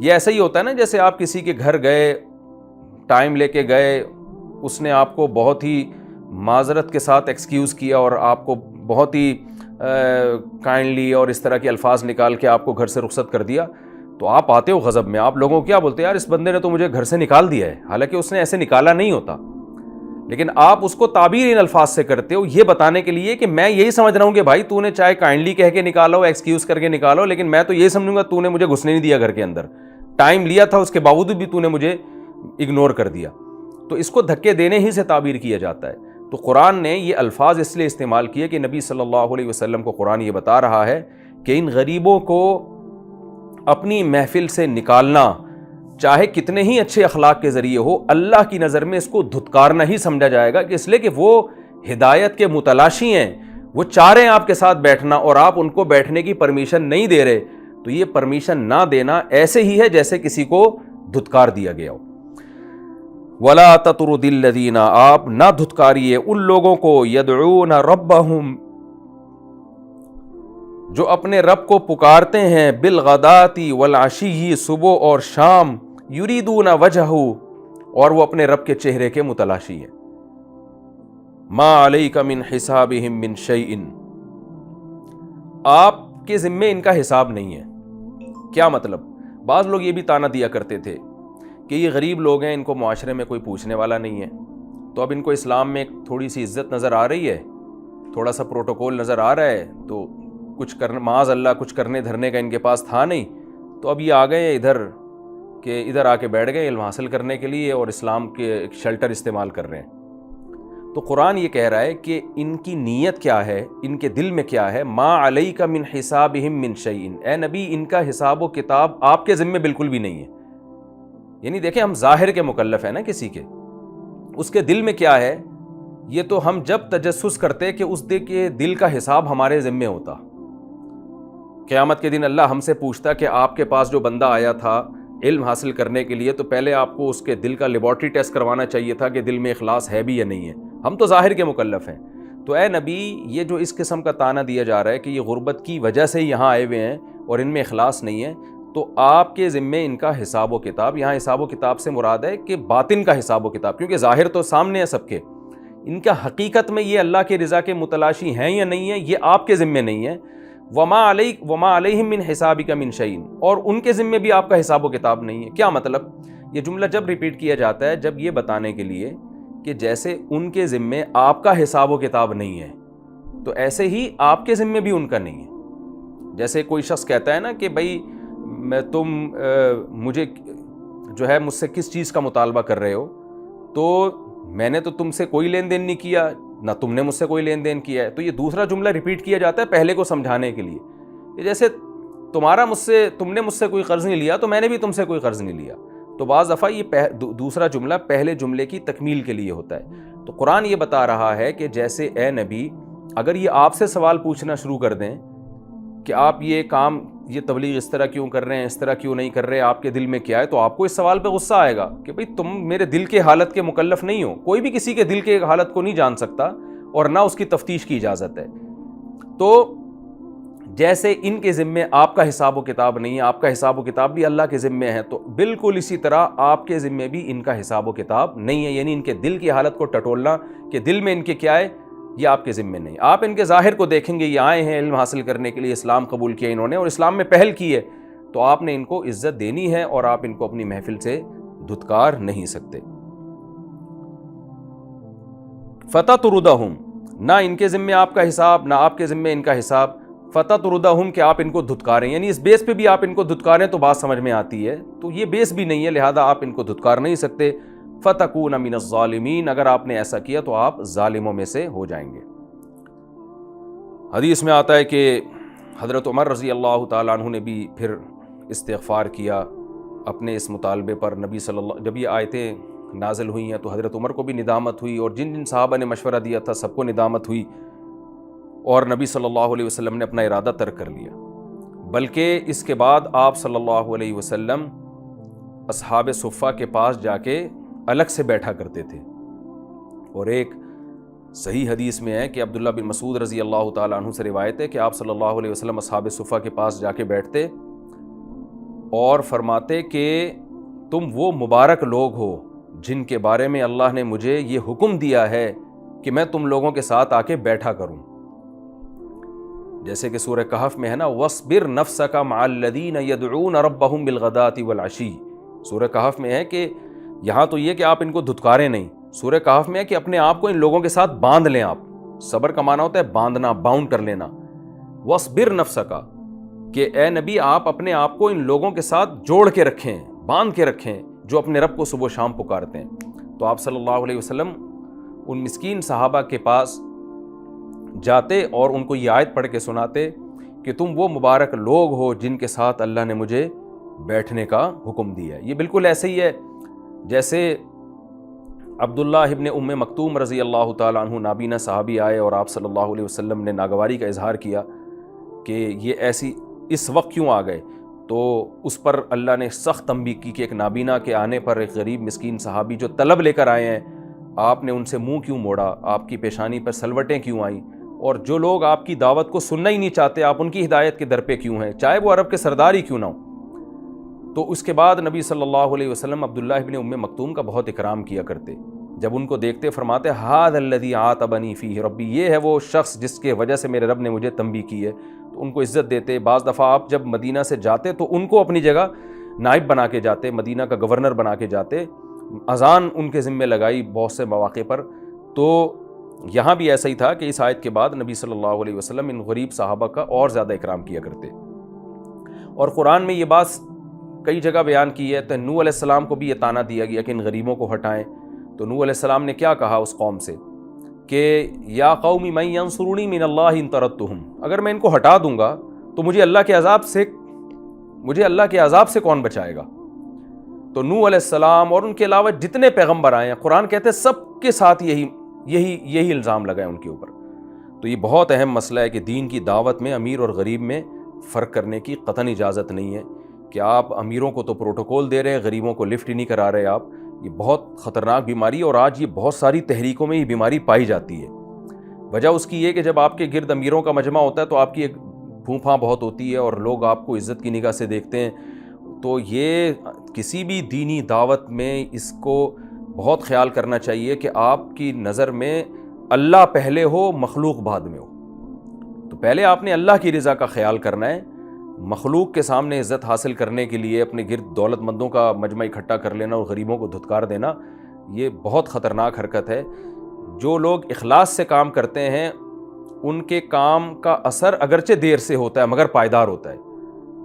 یہ ایسا ہی ہوتا ہے نا جیسے آپ کسی کے گھر گئے, ٹائم لے کے گئے, اس نے آپ کو بہت ہی معذرت کے ساتھ ایکسکیوز کیا اور آپ کو بہت ہی کائنڈلی اور اس طرح کے الفاظ نکال کے آپ کو گھر سے رخصت کر دیا, تو آپ آتے ہو غضب میں, آپ لوگوں کو کیا بولتے ہیں, یار اس بندے نے تو مجھے گھر سے نکال دیا ہے, حالانکہ اس نے ایسے نکالا نہیں ہوتا, لیکن آپ اس کو تعبیر ان الفاظ سے کرتے ہو یہ بتانے کے لیے کہ میں یہی سمجھ رہا ہوں کہ بھائی تو نے چاہے کائنڈلی کہہ کے نکالو, ایکسکیوز کر کے نکالو, لیکن میں تو یہ سمجھوں گا تو نے مجھے گھسنے نہیں دیا گھر کے اندر, ٹائم لیا تھا اس کے باوجود بھی تو نے مجھے اگنور کر دیا. تو اس کو دھکے دینے ہی سے تعبیر کیا جاتا ہے. تو قرآن نے یہ الفاظ اس لیے استعمال کیے کہ نبی صلی اللہ علیہ وسلم کو قرآن یہ بتا رہا ہے کہ ان غریبوں کو اپنی محفل سے نکالنا, چاہے کتنے ہی اچھے اخلاق کے ذریعے ہو, اللہ کی نظر میں اس کو دھتکارنا ہی سمجھا جائے گا, کہ اس لیے کہ وہ ہدایت کے متلاشی ہیں, وہ چاہ رہے ہیں آپ کے ساتھ بیٹھنا اور آپ ان کو بیٹھنے کی پرمیشن نہیں دے رہے. تو یہ پرمیشن نہ دینا ایسے ہی ہے جیسے کسی کو دھتکار دیا گیا ہو. وَلَا تَطْرُدِ الَّذِينَ, آپ نہ دھتکاریے ان لوگوں کو, يَدْعُونَ رَبَّهُمْ, جو اپنے رب کو پکارتے ہیں, بالغداتی والعشی, صبح اور شام, یریدون وجہہ, اور وہ اپنے رب کے چہرے کے متلاشی ہیں. ما علیک من حسابہم من شیء, آپ کے ذمے ان کا حساب نہیں ہے. کیا مطلب؟ بعض لوگ یہ بھی طعنہ دیا کرتے تھے کہ یہ غریب لوگ ہیں, ان کو معاشرے میں کوئی پوچھنے والا نہیں ہے, تو اب ان کو اسلام میں تھوڑی سی عزت نظر آ رہی ہے, تھوڑا سا پروٹوکول نظر آ رہا ہے, تو کچھ کرنے, معاذ اللہ کچھ کرنے دھرنے کا ان کے پاس تھا نہیں, تو اب یہ آ گئے ہیں ادھر کہ ادھر آ کے بیٹھ گئے علم حاصل کرنے کے لیے اور اسلام کے ایک شیلٹر استعمال کر رہے ہیں. تو قرآن یہ کہہ رہا ہے کہ ان کی نیت کیا ہے, ان کے دل میں کیا ہے. ما علیک من حسابہم من شیء, اے نبی ان کا حساب و کتاب آپ کے ذمے بالکل بھی نہیں ہے. یعنی دیکھیں ہم ظاہر کے مکلف ہیں نا کسی کے, اس کے دل میں کیا ہے یہ تو ہم جب تجسس کرتے کہ اس کے دل کا حساب ہمارے ذمے ہوتا. قیامت کے دن اللہ ہم سے پوچھتا کہ آپ کے پاس جو بندہ آیا تھا علم حاصل کرنے کے لیے, تو پہلے آپ کو اس کے دل کا لیبارٹری ٹیسٹ کروانا چاہیے تھا کہ دل میں اخلاص ہے بھی یا نہیں ہے. ہم تو ظاہر کے مکلف ہیں. تو اے نبی یہ جو اس قسم کا طعنہ دیا جا رہا ہے کہ یہ غربت کی وجہ سے یہاں آئے ہوئے ہیں اور ان میں اخلاص نہیں ہے, تو آپ کے ذمے ان کا حساب و کتاب. یہاں حساب و کتاب سے مراد ہے کہ باطن کا حساب و کتاب, کیونکہ ظاہر تو سامنے ہے سب کے, ان کا حقیقت میں یہ اللہ کے رضا کے متلاشی ہیں یا نہیں ہے یہ آپ کے ذمے نہیں ہے. وما علیہم من حسابک من شیء, اور ان کے ذمے بھی آپ کا حساب و کتاب نہیں ہے. کیا مطلب؟ یہ جملہ جب ریپیٹ کیا جاتا ہے جب یہ بتانے کے لیے کہ جیسے ان کے ذمے آپ کا حساب و کتاب نہیں ہے, تو ایسے ہی آپ کے ذمے بھی ان کا نہیں ہے. جیسے کوئی شخص کہتا ہے نا کہ بھائی تم مجھے جو ہے مجھ سے کس چیز کا مطالبہ کر رہے ہو, تو میں نے تو تم سے کوئی لین دین نہیں کیا, نہ تم نے مجھ سے کوئی لین دین کیا ہے. تو یہ دوسرا جملہ ریپیٹ کیا جاتا ہے پہلے کو سمجھانے کے لیے, کہ جیسے تم نے مجھ سے کوئی قرض نہیں لیا تو میں نے بھی تم سے کوئی قرض نہیں لیا. تو بعض دفعہ یہ دوسرا جملہ پہلے جملے کی تکمیل کے لیے ہوتا ہے. تو قرآن یہ بتا رہا ہے کہ جیسے اے نبی اگر یہ آپ سے سوال پوچھنا شروع کر دیں کہ آپ یہ کام, یہ تبلیغ اس طرح کیوں کر رہے ہیں, اس طرح کیوں نہیں کر رہے, آپ کے دل میں کیا ہے, تو آپ کو اس سوال پہ غصہ آئے گا کہ بھئی تم میرے دل کے حالت کے مکلف نہیں ہو. کوئی بھی کسی کے دل کے حالت کو نہیں جان سکتا اور نہ اس کی تفتیش کی اجازت ہے. تو جیسے ان کے ذمے آپ کا حساب و کتاب نہیں ہے, آپ کا حساب و کتاب بھی اللہ کے ذمے ہے, تو بالکل اسی طرح آپ کے ذمے بھی ان کا حساب و کتاب نہیں ہے. یعنی ان کے دل کی حالت کو ٹٹولنا کہ دل میں ان کے کیا ہے یہ آپ کے ذمے نہیں. آپ ان کے ظاہر کو دیکھیں گے, یہ آئے ہیں علم حاصل کرنے کے لیے, اسلام قبول کیا انہوں نے اور اسلام میں پہل کی ہے, تو آپ نے ان کو عزت دینی ہے اور آپ ان کو اپنی محفل سے دھتکار نہیں سکتے. فتطردہم, نہ ان کے ذمے آپ کا حساب نہ آپ کے ذمے ان کا حساب. فتطردہم کہ آپ ان کو دھتکاریں, یعنی اس بیس پہ بھی آپ ان کو دھتکاریں تو بات سمجھ میں آتی ہے, تو یہ بیس بھی نہیں ہے, لہذا آپ ان کو دھتکار نہیں سکتے. فتکون من الظالمین, اگر آپ نے ایسا کیا تو آپ ظالموں میں سے ہو جائیں گے. حدیث میں آتا ہے کہ حضرت عمر رضی اللہ تعالیٰ عنہ نے بھی پھر استغفار کیا اپنے اس مطالبے پر. نبی صلی اللہ, جب یہ آیتیں نازل ہوئی ہیں تو حضرت عمر کو بھی ندامت ہوئی اور جن جن صحابہ نے مشورہ دیا تھا سب کو ندامت ہوئی, اور نبی صلی اللہ علیہ وسلم نے اپنا ارادہ ترک کر لیا. بلکہ اس کے بعد آپ صلی اللہ علیہ وسلم اصحاب صفہ کے پاس جا کے الگ سے بیٹھا کرتے تھے. اور ایک صحیح حدیث میں ہے کہ عبداللہ بن مسعود رضی اللہ تعالیٰ عنہ سے روایت ہے کہ آپ صلی اللہ علیہ وسلم اصحاب صفہ کے پاس جا کے بیٹھتے اور فرماتے کہ تم وہ مبارک لوگ ہو جن کے بارے میں اللہ نے مجھے یہ حکم دیا ہے کہ میں تم لوگوں کے ساتھ آ کے بیٹھا کروں. جیسے کہ سورہ کہف میں ہے نا وَاصْبِرْ نَفْسَكَ مَعَ الَّذِينَ يَدْعُونَ رَبَّهُمْ بِالْغَدَاةِ وَالْعَشِيِّ. سورہ کہف میں ہے کہ یہاں تو یہ کہ آپ ان کو دھتکاریں نہیں، سورہ کہف میں ہے کہ اپنے آپ کو ان لوگوں کے ساتھ باندھ لیں. آپ صبر کا معنی ہوتا ہے باندھنا، باؤنڈ کر لینا. وَاصْبِرْ نَفْسَكَ کہ اے نبی آپ اپنے آپ کو ان لوگوں کے ساتھ جوڑ کے رکھیں، باندھ کے رکھیں جو اپنے رب کو صبح و شام پکارتے ہیں. تو آپ صلی اللہ علیہ وسلم ان مسکین صحابہ کے پاس جاتے اور ان کو یہ آیت پڑھ کے سناتے کہ تم وہ مبارک لوگ ہو جن کے ساتھ اللہ نے مجھے بیٹھنے کا حکم دیا ہے. یہ بالکل ایسے ہی ہے جیسے عبداللہ ابن ام مکتوم رضی اللہ تعالیٰ عنہ نابینا صحابی آئے اور آپ صلی اللہ علیہ وسلم نے ناگواری کا اظہار کیا کہ یہ ایسی اس وقت کیوں آ گئے. تو اس پر اللہ نے سخت تنبیہ کی کہ ایک نابینا کے آنے پر ایک غریب مسکین صحابی جو طلب لے کر آئے ہیں آپ نے ان سے منہ کیوں موڑا، آپ کی پیشانی پر سلوٹیں کیوں آئیں، اور جو لوگ آپ کی دعوت کو سننا ہی نہیں چاہتے آپ ان کی ہدایت کے در پہ کیوں ہیں، چاہے وہ عرب کے سردار ہی کیوں نہ ہو. تو اس کے بعد نبی صلی اللہ علیہ وسلم عبداللہ ابن ام مکتوم کا بہت اکرام کیا کرتے. جب ان کو دیکھتے فرماتے ھذا الذی عاتبنی فیہ ربی، یہ ہے وہ شخص جس کے وجہ سے میرے رب نے مجھے تنبیہ کی ہے. تو ان کو عزت دیتے. بعض دفعہ آپ جب مدینہ سے جاتے تو ان کو اپنی جگہ نائب بنا کے جاتے، مدینہ کا گورنر بنا کے جاتے، اذان ان کے ذمہ لگائی بہت سے مواقع پر. تو یہاں بھی ایسا ہی تھا کہ اس آیت کے بعد نبی صلی اللہ علیہ وسلم ان غریب صحابہ کا اور زیادہ اکرام کیا کرتے. اور قرآن میں یہ بات کئی جگہ بیان کی ہے. تو نوح علیہ السلام کو بھی یہ طعنہ دیا گیا کہ ان غریبوں کو ہٹائیں. تو نوح علیہ السلام نے کیا کہا اس قوم سے کہ یا قوم من ینصرونی من اللہ ان طردتہم، اگر میں ان کو ہٹا دوں گا تو مجھے اللہ کے عذاب سے کون بچائے گا. تو نوح علیہ السلام اور ان کے علاوہ جتنے پیغمبر آئے ہیں قرآن کہتے ہیں سب کے ساتھ یہی الزام لگا ہے ان کے اوپر. تو یہ بہت اہم مسئلہ ہے کہ دین کی دعوت میں امیر اور غریب میں فرق کرنے کی قطعاً اجازت نہیں ہے کہ آپ امیروں کو تو پروٹوکول دے رہے ہیں، غریبوں کو لفٹ ہی نہیں کرا رہے آپ. یہ بہت خطرناک بیماری ہے اور آج یہ بہت ساری تحریکوں میں یہ بیماری پائی جاتی ہے. وجہ اس کی یہ کہ جب آپ کے گرد امیروں کا مجمع ہوتا ہے تو آپ کی ایک پھوں پھاں بہت ہوتی ہے اور لوگ آپ کو عزت کی نگاہ سے دیکھتے ہیں. تو یہ کسی بھی دینی دعوت میں اس کو بہت خیال کرنا چاہیے کہ آپ کی نظر میں اللہ پہلے ہو مخلوق بعد میں ہو. تو پہلے آپ نے اللہ کی رضا کا خیال کرنا ہے. مخلوق کے سامنے عزت حاصل کرنے کے لیے اپنے گرد دولت مندوں کا مجمع اکٹھا کر لینا اور غریبوں کو دھتکار دینا یہ بہت خطرناک حرکت ہے. جو لوگ اخلاص سے کام کرتے ہیں ان کے کام کا اثر اگرچہ دیر سے ہوتا ہے مگر پائیدار ہوتا ہے.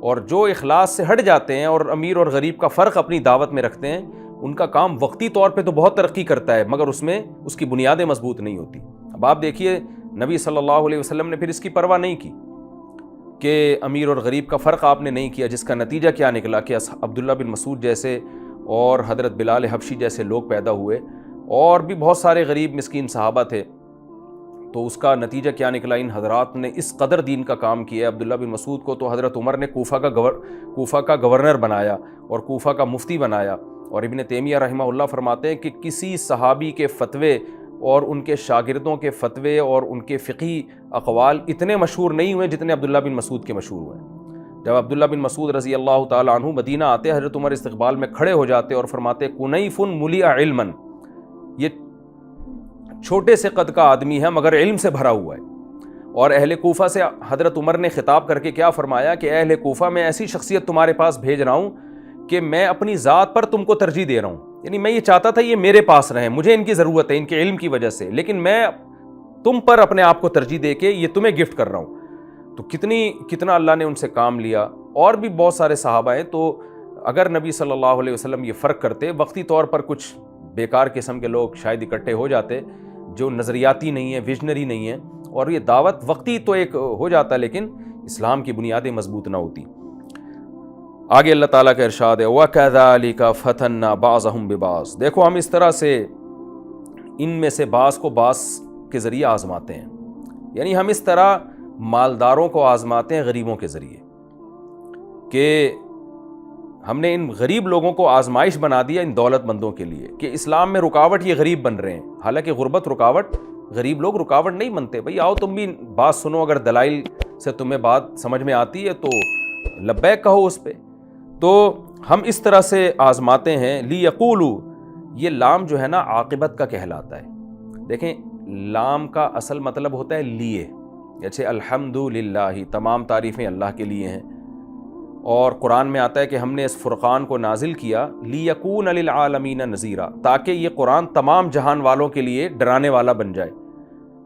اور جو اخلاص سے ہٹ جاتے ہیں اور امیر اور غریب کا فرق اپنی دعوت میں رکھتے ہیں ان کا کام وقتی طور پہ تو بہت ترقی کرتا ہے مگر اس میں اس کی بنیادیں مضبوط نہیں ہوتی. اب آپ دیکھیے نبی صلی اللہ علیہ وسلم نے پھر اس کی پرواہ نہیں کی کہ امیر اور غریب کا فرق آپ نے نہیں کیا، جس کا نتیجہ کیا نکلا کہ عبداللہ بن مسعود جیسے اور حضرت بلال حبشی جیسے لوگ پیدا ہوئے اور بھی بہت سارے غریب مسکین صحابہ تھے. تو اس کا نتیجہ کیا نکلا، ان حضرات نے اس قدر دین کا کام کیا. عبداللہ بن مسعود کو تو حضرت عمر نے کوفہ کا گورنر بنایا اور کوفہ کا مفتی بنایا. اور ابن تیمیہ رحمہ اللہ فرماتے ہیں کہ کسی صحابی کے فتوے اور ان کے شاگردوں کے فتوے اور ان کے فقہی اقوال اتنے مشہور نہیں ہوئے جتنے عبداللہ بن مسعود کے مشہور ہوئے. جب عبداللہ بن مسعود رضی اللہ تعالیٰ عنہ مدینہ آتے حضرت عمر استقبال میں کھڑے ہو جاتے اور فرماتے کنیف ملیء علما، یہ چھوٹے سے قد کا آدمی ہے مگر علم سے بھرا ہوا ہے. اور اہل کوفہ سے حضرت عمر نے خطاب کر کے کیا فرمایا کہ اہل کوفہ میں ایسی شخصیت تمہارے پاس بھیج رہا ہوں کہ میں اپنی ذات پر تم کو ترجیح دے رہا ہوں. یعنی میں یہ چاہتا تھا یہ میرے پاس رہیں، مجھے ان کی ضرورت ہے ان کے علم کی وجہ سے، لیکن میں تم پر اپنے آپ کو ترجیح دے کے یہ تمہیں گفٹ کر رہا ہوں. تو کتنا اللہ نے ان سے کام لیا. اور بھی بہت سارے صحابہ ہیں. تو اگر نبی صلی اللہ علیہ وسلم یہ فرق کرتے، وقتی طور پر کچھ بیکار قسم کے لوگ شاید اکٹھے ہو جاتے جو نظریاتی نہیں ہیں، ویژنری نہیں ہیں، اور یہ دعوت وقتی تو ایک ہو جاتا لیکن اسلام کی بنیادیں مضبوط نہ ہوتی. آگے اللہ تعالیٰ کا ارشاد ہے وَكَذَلِكَ فَتَنَّا بَعْضَهُمْ بِبَعْضٍ، دیکھو ہم اس طرح سے ان میں سے بعض کو بعض کے ذریعے آزماتے ہیں. یعنی ہم اس طرح مالداروں کو آزماتے ہیں غریبوں کے ذریعے کہ ہم نے ان غریب لوگوں کو آزمائش بنا دیا ان دولت مندوں کے لیے کہ اسلام میں رکاوٹ یہ غریب بن رہے ہیں. حالانکہ غربت رکاوٹ، غریب لوگ رکاوٹ نہیں بنتے. بھئی آؤ تم بھی بات سنو، اگر دلائل سے تمہیں بات سمجھ میں آتی ہے تو لبیک کہو اس پہ. تو ہم اس طرح سے آزماتے ہیں. لیقولو، یہ لام جو ہے نا عاقبت کا کہلاتا ہے. دیکھیں لام کا اصل مطلب ہوتا ہے لیے، جیسے الحمدللہ، تمام تعریفیں اللہ کے لیے ہیں. اور قرآن میں آتا ہے کہ ہم نے اس فرقان کو نازل کیا لیکون للعالمین نذیرا، تاکہ یہ قرآن تمام جہان والوں کے لیے ڈرانے والا بن جائے.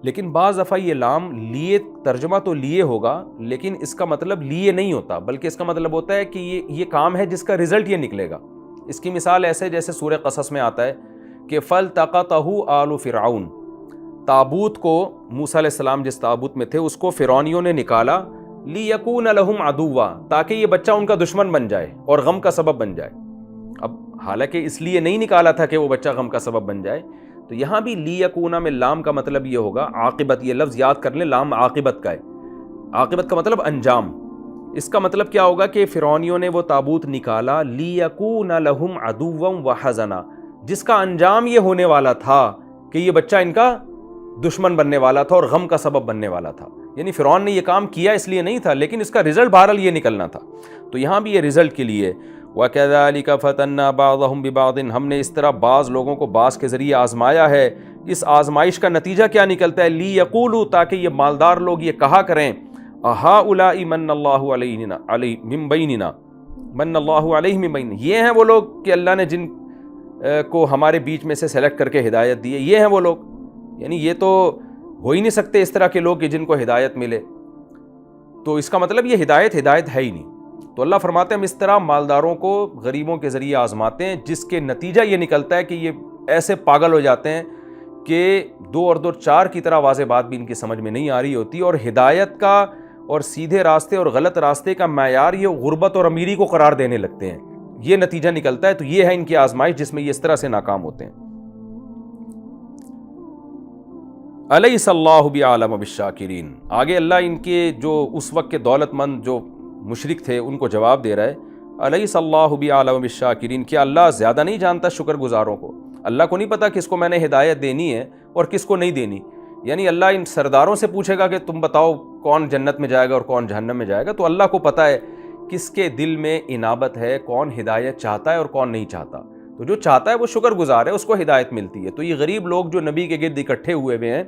لیکن بعض دفعہ یہ لام لیے ترجمہ تو لیے ہوگا، لیکن اس کا مطلب لیے نہیں ہوتا، بلکہ اس کا مطلب ہوتا ہے کہ یہ کام ہے جس کا رزلٹ یہ نکلے گا. اس کی مثال ایسے جیسے سورہ قصص میں آتا ہے کہ فَالْتَقَطَهُ آلُ فِرْعَوْنَ، تابوت کو موسیٰ علیہ السلام جس تابوت میں تھے اس کو فرعونیوں نے نکالا لیکون لہم عدوا، تاکہ یہ بچہ ان کا دشمن بن جائے اور غم کا سبب بن جائے. اب حالانکہ اس لیے نہیں نکالا تھا کہ وہ بچہ غم کا سبب بن جائے. تو یہاں بھی لیکون میں لام کا مطلب یہ ہوگا عاقبت. یہ لفظ یاد کر لیں، لام عاقبت کا ہے. عاقبت کا مطلب انجام. اس کا مطلب کیا ہوگا کہ فرعونیوں نے وہ تابوت نکالا لیکون لہم عدوا وحزنا، جس کا انجام یہ ہونے والا تھا کہ یہ بچہ ان کا دشمن بننے والا تھا اور غم کا سبب بننے والا تھا. یعنی فرعون نے یہ کام کیا اس لیے نہیں تھا، لیکن اس کا رزلٹ بہرحال یہ نکلنا تھا. تو یہاں بھی یہ رزلٹ کے لیے وَكَذَلِكَ فَتَنَّا بَعْضَهُمْ بِبَعْضٍ، ہم نے اس طرح بعض لوگوں کو بعض کے ذریعے آزمایا ہے. اس آزمائش کا نتیجہ کیا نکلتا ہے؟ لیقولوا، تاکہ یہ مالدار لوگ یہ کہا کریں اَهَؤُلَاءِ مَنَّ اللَّهُ عَلَيْهِمْ مِنْ بَيْنِنَا، مَنَّ اللَّهُ عَلَيْهِمْ مِنْ بَيْنِنَا، یہ ہیں وہ لوگ کہ اللہ نے جن کو ہمارے بیچ میں سے سلیکٹ کر کے ہدایت دی ہے، یہ ہیں وہ لوگ. یعنی یہ تو ہو ہی نہیں سکتے اس طرح کے لوگ کہ جن کو ہدایت ملے. تو اس کا مطلب یہ ہدایت ہے ہی نہیں. تو اللہ فرماتے ہیں ہم اس طرح مالداروں کو غریبوں کے ذریعے آزماتے ہیں، جس کے نتیجہ یہ نکلتا ہے کہ یہ ایسے پاگل ہو جاتے ہیں کہ 2 اور 2 4 کی طرح واضح بات بھی ان کی سمجھ میں نہیں آ رہی ہوتی، اور ہدایت کا اور سیدھے راستے اور غلط راستے کا معیار یہ غربت اور امیری کو قرار دینے لگتے ہیں. یہ نتیجہ نکلتا ہے. تو یہ ہے ان کی آزمائش جس میں یہ اس طرح سے ناکام ہوتے ہیں. الیس اللہ بعالم بالشاکرین، آگے اللہ ان کے جو اس وقت کے دولت مند جو مشرک تھے ان کو جواب دے رہا ہے الیس اللہ بعالم بالشاکرین، کیا اللہ زیادہ نہیں جانتا شکر گزاروں کو؟ اللہ کو نہیں پتا کس کو میں نے ہدایت دینی ہے اور کس کو نہیں دینی؟ یعنی اللہ ان سرداروں سے پوچھے گا کہ تم بتاؤ کون جنت میں جائے گا اور کون جہنم میں جائے گا؟ تو اللہ کو پتہ ہے کس کے دل میں انابت ہے، کون ہدایت چاہتا ہے اور کون نہیں چاہتا. تو جو چاہتا ہے وہ شکر گزار ہے، اس کو ہدایت ملتی ہے. تو یہ غریب لوگ جو نبی کے گرد اکٹھے ہوئے ہوئے ہیں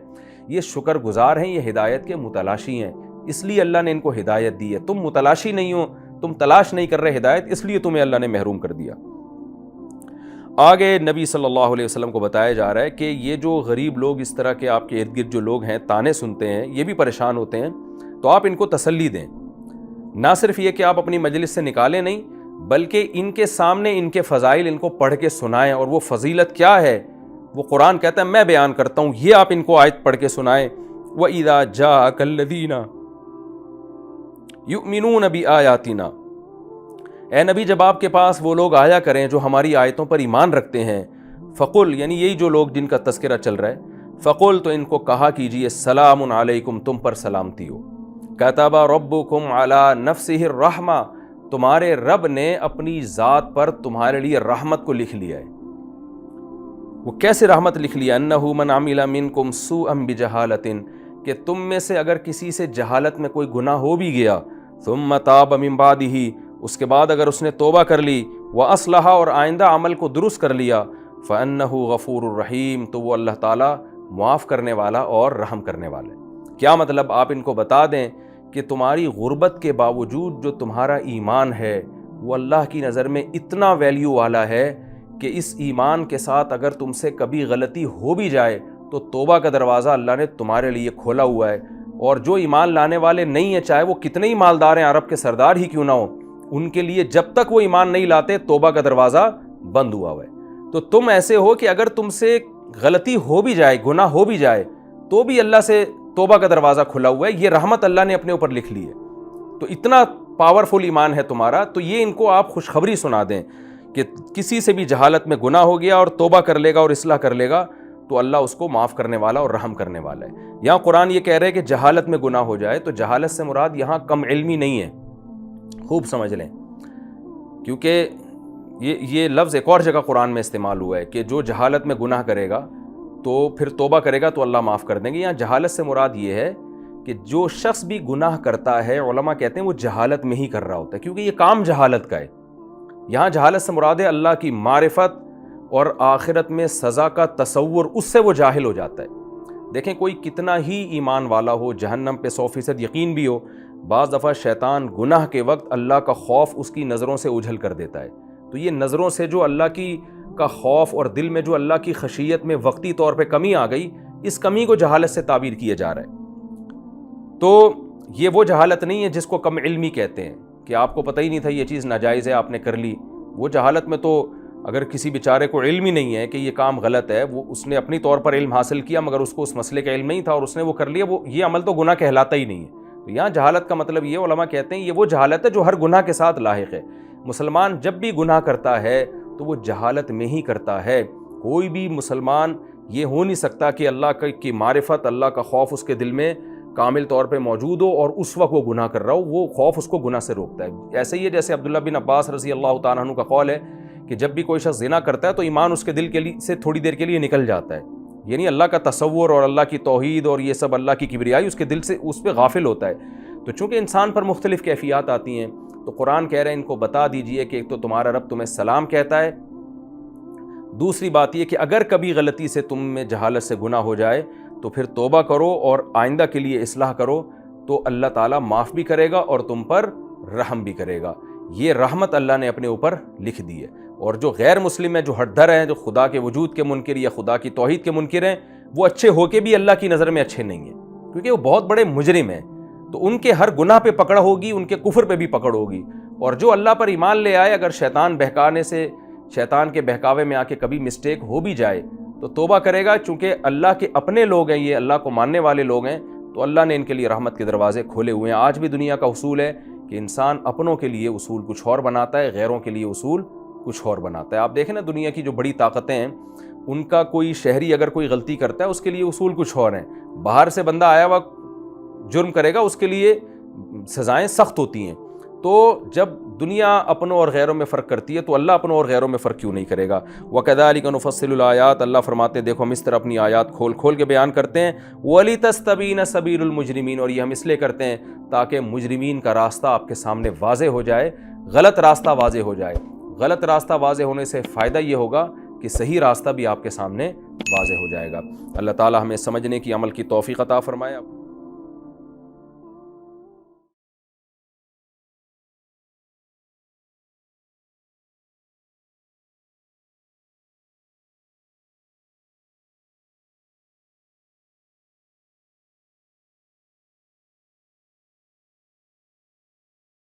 یہ شکر گزار ہیں، یہ ہدایت کے متلاشی ہیں، اس لیے اللہ نے ان کو ہدایت دی ہے. تم متلاشی نہیں ہو، تم تلاش نہیں کر رہے ہدایت، اس لیے تمہیں اللہ نے محروم کر دیا. آگے نبی صلی اللہ علیہ وسلم کو بتایا جا رہا ہے کہ یہ جو غریب لوگ اس طرح کے آپ کے ارد گرد جو لوگ ہیں تانے سنتے ہیں، یہ بھی پریشان ہوتے ہیں، تو آپ ان کو تسلی دیں. نہ صرف یہ کہ آپ اپنی مجلس سے نکالیں نہیں، بلکہ ان کے سامنے ان کے فضائل ان کو پڑھ کے سنائیں. اور وہ فضیلت کیا ہے وہ قرآن کہتا ہے میں بیان کرتا ہوں، یہ آپ ان کو آیت پڑھ کے سنائیں. وَإِذَا جَاءَكَ الَّذِينَ يُؤْمِنُونَ بِآيَاتِنَا، اے نبی جب آپ کے پاس وہ لوگ آیا کریں جو ہماری آیتوں پر ایمان رکھتے ہیں، فقل، یعنی یہی جو لوگ جن کا تذکرہ چل رہا ہے، فقل، تو ان کو کہا کیجئے سلام علیکم، تم پر سلامتی ہو. کتب ربکم علی نفسہ الرحمہ، تمہارے رب نے اپنی ذات پر تمہارے لیے رحمت کو لکھ لیا ہے. وہ کیسے رحمت لکھ لیا؟ انہ من عمل منکم سوءا بجہالۃ، کہ تم میں سے اگر کسی سے جہالت میں کوئی گناہ ہو بھی گیا، ثم تاب من بعدہ، اس کے بعد اگر اس نے توبہ کر لی، واصلح، اور آئندہ عمل کو درست کر لیا، فانہ غفور الرحیم، تو وہ اللہ تعالیٰ معاف کرنے والا اور رحم کرنے والا ہے. کیا مطلب؟ آپ ان کو بتا دیں کہ تمہاری غربت کے باوجود جو تمہارا ایمان ہے وہ اللہ کی نظر میں اتنا ویلیو والا ہے کہ اس ایمان کے ساتھ اگر تم سے کبھی غلطی ہو بھی جائے تو توبہ کا دروازہ اللہ نے تمہارے لیے کھولا ہوا ہے. اور جو ایمان لانے والے نہیں ہیں، چاہے وہ کتنے ہی مالدار ہیں، عرب کے سردار ہی کیوں نہ ہو، ان کے لیے جب تک وہ ایمان نہیں لاتے توبہ کا دروازہ بند ہوا ہوا ہے. تو تم ایسے ہو کہ اگر تم سے غلطی ہو بھی جائے، گناہ ہو بھی جائے، تو بھی اللہ سے توبہ کا دروازہ کھلا ہوا ہے. یہ رحمت اللہ نے اپنے اوپر لکھ لی ہے. تو اتنا پاورفل ایمان ہے تمہارا. تو یہ ان کو آپ خوشخبری سنا دیں کہ کسی سے بھی جہالت میں گناہ ہو گیا اور توبہ کر لے گا اور اصلاح کر لے گا تو اللہ اس کو معاف کرنے والا اور رحم کرنے والا ہے. یہاں قرآن یہ کہہ رہے کہ جہالت میں گناہ ہو جائے، تو جہالت سے مراد یہاں کم علمی نہیں ہے، خوب سمجھ لیں، کیونکہ یہ لفظ ایک اور جگہ قرآن میں استعمال ہوا ہے کہ جو جہالت میں گناہ کرے گا تو پھر توبہ کرے گا تو اللہ معاف کر دیں گے. یہاں جہالت سے مراد یہ ہے کہ جو شخص بھی گناہ کرتا ہے، علماء کہتے ہیں وہ جہالت میں ہی کر رہا ہوتا ہے، کیونکہ یہ کام جہالت کا ہے. یہاں جہالت سے مراد ہے اللہ کی معرفت اور آخرت میں سزا کا تصور، اس سے وہ جاہل ہو جاتا ہے۔ دیکھیں کوئی کتنا ہی ایمان والا ہو، جہنم پہ 100% یقین بھی ہو، بعض دفعہ شیطان گناہ کے وقت اللہ کا خوف اس کی نظروں سے اوجھل کر دیتا ہے۔ تو یہ نظروں سے جو اللہ کا خوف اور دل میں جو اللہ کی خشیت میں وقتی طور پہ کمی آ گئی، اس کمی کو جہالت سے تعبیر کیا جا رہا ہے۔ تو یہ وہ جہالت نہیں ہے جس کو کم علمی کہتے ہیں، کہ آپ کو پتہ ہی نہیں تھا یہ چیز ناجائز ہے، آپ نے کر لی۔ وہ جہالت میں تو اگر کسی بیچارے کو علم ہی نہیں ہے کہ یہ کام غلط ہے، وہ اس نے اپنی طور پر علم حاصل کیا مگر اس کو اس مسئلے کا علم نہیں تھا اور اس نے وہ کر لیا، وہ یہ عمل تو گناہ کہلاتا ہی نہیں ہے۔ تو یہاں جہالت کا مطلب یہ، علماء کہتے ہیں یہ وہ جہالت ہے جو ہر گناہ کے ساتھ لاحق ہے۔ مسلمان جب بھی گناہ کرتا ہے تو وہ جہالت میں ہی کرتا ہے۔ کوئی بھی مسلمان یہ ہو نہیں سکتا کہ اللہ کی معرفت، اللہ کا خوف اس کے دل میں کامل طور پہ موجود ہو اور اس وقت وہ گناہ کر رہا ہو، وہ خوف اس کو گناہ سے روکتا ہے۔ ایسے ہی ہے جیسے عبداللہ بن عباس رضی اللہ تعالیٰ عنہ کا قول ہے کہ جب بھی کوئی شخص زنا کرتا ہے تو ایمان اس کے دل کے لیے سے تھوڑی دیر کے لیے نکل جاتا ہے، یعنی اللہ کا تصور اور اللہ کی توحید اور یہ سب اللہ کی کبریائی اس کے دل سے اس پہ غافل ہوتا ہے۔ تو چونکہ انسان پر مختلف کیفیات آتی ہیں، تو قرآن کہہ رہے ہیں ان کو بتا دیجئے کہ ایک تو تمہارا رب تمہیں سلام کہتا ہے، دوسری بات یہ کہ اگر کبھی غلطی سے تم میں جہالت سے گناہ ہو جائے تو پھر توبہ کرو اور آئندہ کے لیے اصلاح کرو تو اللہ تعالیٰ معاف بھی کرے گا اور تم پر رحم بھی کرے گا۔ یہ رحمت اللہ نے اپنے اوپر لکھ دی ہے۔ اور جو غیر مسلم ہیں، جو ہٹ دھر ہیں، جو خدا کے وجود کے منکر یا خدا کی توحید کے منکر ہیں، وہ اچھے ہو کے بھی اللہ کی نظر میں اچھے نہیں ہیں، کیونکہ وہ بہت بڑے مجرم ہیں۔ تو ان کے ہر گناہ پہ پکڑ ہوگی، ان کے کفر پہ بھی پکڑ ہوگی۔ اور جو اللہ پر ایمان لے آئے، اگر شیطان بہکانے سے، شیطان کے بہکاوے میں آ کے کبھی مسٹیک ہو بھی جائے تو توبہ کرے گا، چونکہ اللہ کے اپنے لوگ ہیں، یہ اللہ کو ماننے والے لوگ ہیں، تو اللہ نے ان کے لیے رحمت کے دروازے کھولے ہوئے ہیں۔ آج بھی دنیا کا اصول ہے کہ انسان اپنوں کے لیے اصول کچھ اور بناتا ہے، غیروں کے لیے اصول کچھ اور بناتا ہے۔ آپ دیکھیں نا دنیا کی جو بڑی طاقتیں ہیں، ان کا کوئی شہری اگر کوئی غلطی کرتا ہے اس کے لیے اصول کچھ اور ہیں، باہر سے بندہ آیا ہوا جرم کرے گا اس کے لیے سزائیں سخت ہوتی ہیں۔ تو جب دنیا اپنوں اور غیروں میں فرق کرتی ہے تو اللہ اپنوں اور غیروں میں فرق کیوں نہیں کرے گا؟ وَكَذَلِكَ نُفَصِّلُ الْآيَاتِ، اللہ فرماتے ہیں دیکھو ہم اس طرح اپنی آیات کھول کھول کے بیان کرتے ہیں۔ وَلِتَسْتَبِينَ سَبِيلُ الْمُجْرِمِينَ، اور یہ ہم اس لیے کرتے ہیں تاکہ مجرمین کا راستہ آپ کے سامنے واضح ہو جائے، غلط راستہ واضح ہو جائے۔ غلط راستہ واضح ہونے سے فائدہ یہ ہوگا کہ صحیح راستہ بھی آپ کے سامنے واضح ہو جائے گا۔ اللہ تعالی ہمیں سمجھنے کی، عمل کی توفیق عطا فرمائے۔